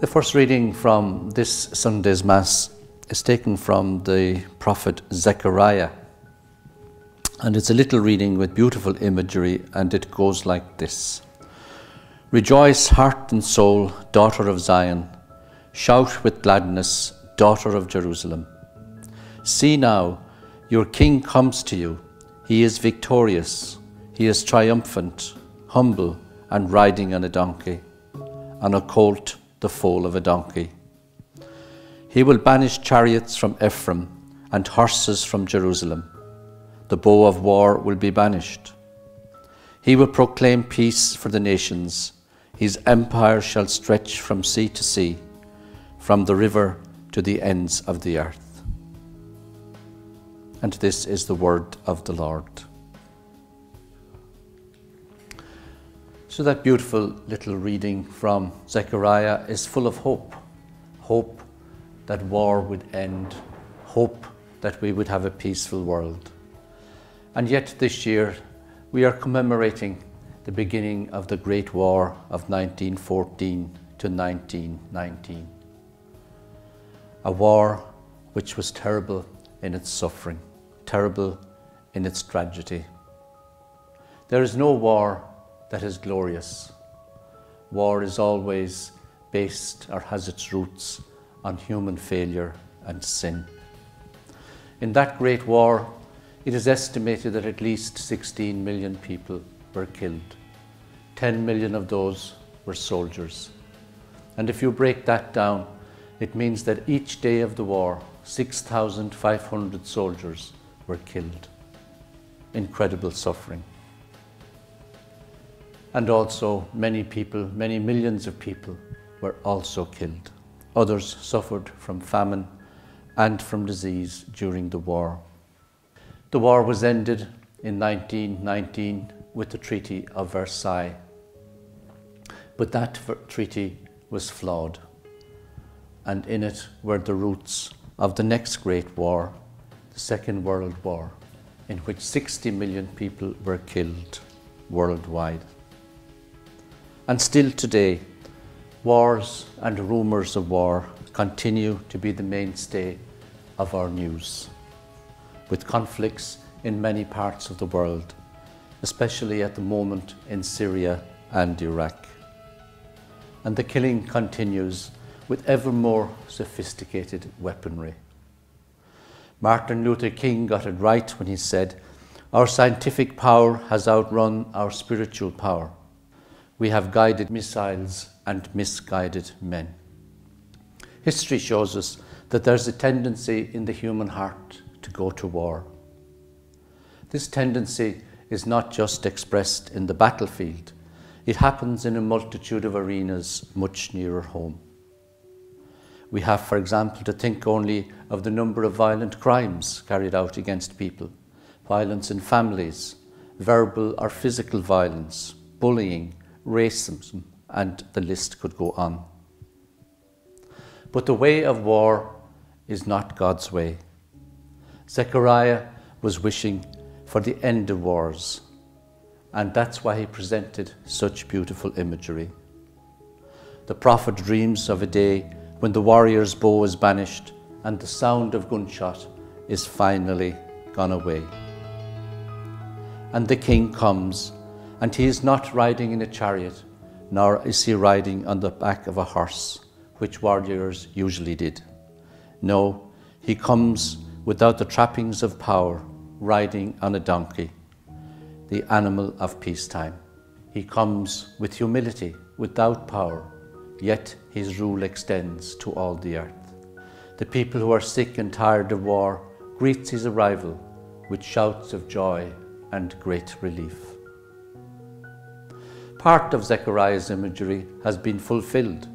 The first reading from this Sunday's Mass is taken from the prophet Zechariah. And it's a little reading with beautiful imagery, and it goes like this. Rejoice, heart and soul, daughter of Zion. Shout with gladness, daughter of Jerusalem. See now, your king comes to you. He is victorious. He is triumphant, humble, and riding on a donkey, on a colt, the foal of a donkey. He will banish chariots from Ephraim and horses from Jerusalem. The bow of war will be banished. He will proclaim peace for the nations. His empire shall stretch from sea to sea, from the river to the ends of the earth. And this is the word of the Lord. So that beautiful little reading from Zechariah is full of hope. Hope that war would end. Hope that we would have a peaceful world. And yet this year we are commemorating the beginning of the Great War of 1914 to 1919. A war which was terrible in its suffering, terrible in its tragedy. There is no war that is glorious. War is always based or has its roots on human failure and sin. In that great war, it is estimated that at least 16 million people were killed. 10 million of those were soldiers. And if you break that down, it means that each day of the war, 6,500 soldiers were killed. Incredible suffering. And also many people, many millions of people were also killed. Others suffered from famine and from disease during the war. The war was ended in 1919 with the Treaty of Versailles. But that treaty was flawed, and in it were the roots of the next great war, the Second World War, in which 60 million people were killed worldwide. And still today, wars and rumours of war continue to be the mainstay of our news, with conflicts in many parts of the world, especially at the moment in Syria and Iraq. And the killing continues with ever more sophisticated weaponry. Martin Luther King got it right when he said, "Our scientific power has outrun our spiritual power. We have guided missiles and misguided men." History shows us that there's a tendency in the human heart to go to war. This tendency is not just expressed in the battlefield. It happens in a multitude of arenas much nearer home. We have, for example, to think only of the number of violent crimes carried out against people, violence in families, verbal or physical violence, bullying, racism, and the list could go on. But the way of war is not God's way. Zechariah was wishing for the end of wars, and that's why he presented such beautiful imagery. The prophet dreams of a day when the warrior's bow is banished and the sound of gunshot is finally gone away. And the king comes, and he is not riding in a chariot, nor is he riding on the back of a horse, which warriors usually did. No, he comes without the trappings of power, riding on a donkey, the animal of peacetime. He comes with humility, without power, yet his rule extends to all the earth. The people who are sick and tired of war greets his arrival with shouts of joy and great relief. Part of Zechariah's imagery has been fulfilled.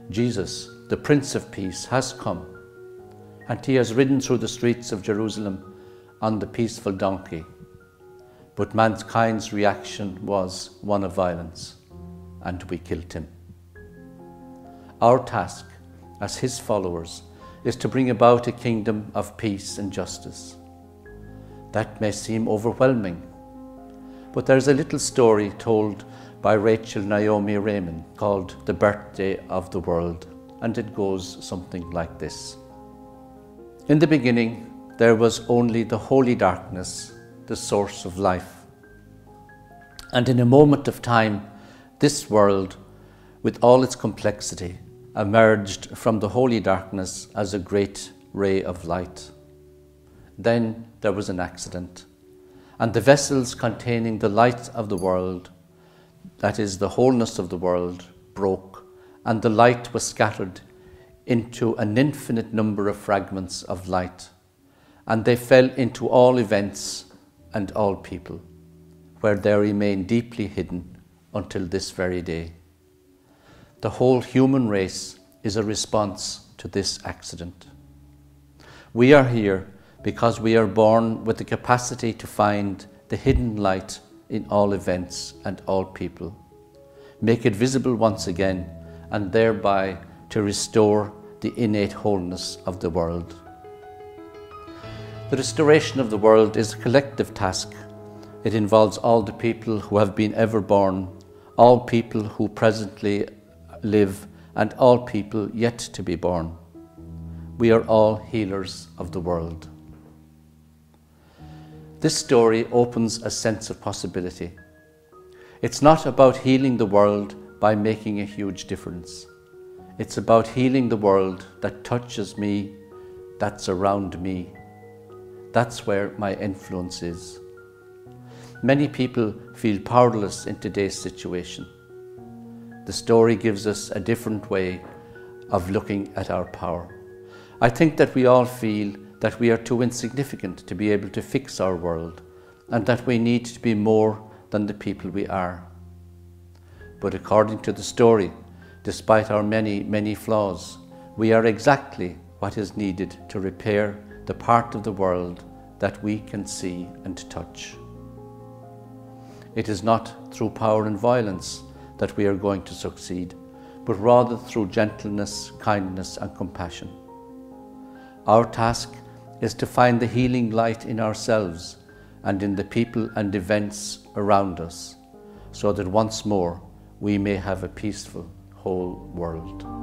Jesus, the Prince of Peace, has come, and he has ridden through the streets of Jerusalem on the peaceful donkey. But mankind's reaction was one of violence, and we killed him. Our task as his followers is to bring about a kingdom of peace and justice. That may seem overwhelming, but there's a little story told by Rachel Naomi Raymond called The Birthday of the World. and it goes something like this. In the beginning, there was only the holy darkness, the source of life. And in a moment of time, this world, with all its complexity, emerged from the holy darkness as a great ray of light. Then there was an accident, and the vessels containing the light of the world, that is the wholeness of the world, broke, and the light was scattered into an infinite number of fragments of light, and they fell into all events and all people, where they remain deeply hidden until this very day. The whole human race is a response to this accident. We are here because we are born with the capacity to find the hidden light in all events and all people, make it visible once again, and thereby to restore the innate wholeness of the world. The restoration of the world is a collective task. It involves all the people who have been ever born, all people who presently live, and all people yet to be born. We are all healers of the world. This story opens a sense of possibility. It's not about healing the world by making a huge difference. It's about healing the world that touches me, that's around me. That's where my influence is. Many people feel powerless in today's situation. The story gives us a different way of looking at our power. I think that we all feel that we are too insignificant to be able to fix our world, and that we need to be more than the people we are. But according to the story, despite our many, many flaws, we are exactly what is needed to repair the part of the world that we can see and touch. It is not through power and violence that we are going to succeed, but rather through gentleness, kindness, and compassion. Our task is to find the healing light in ourselves and in the people and events around us, so that once more we may have a peaceful whole world.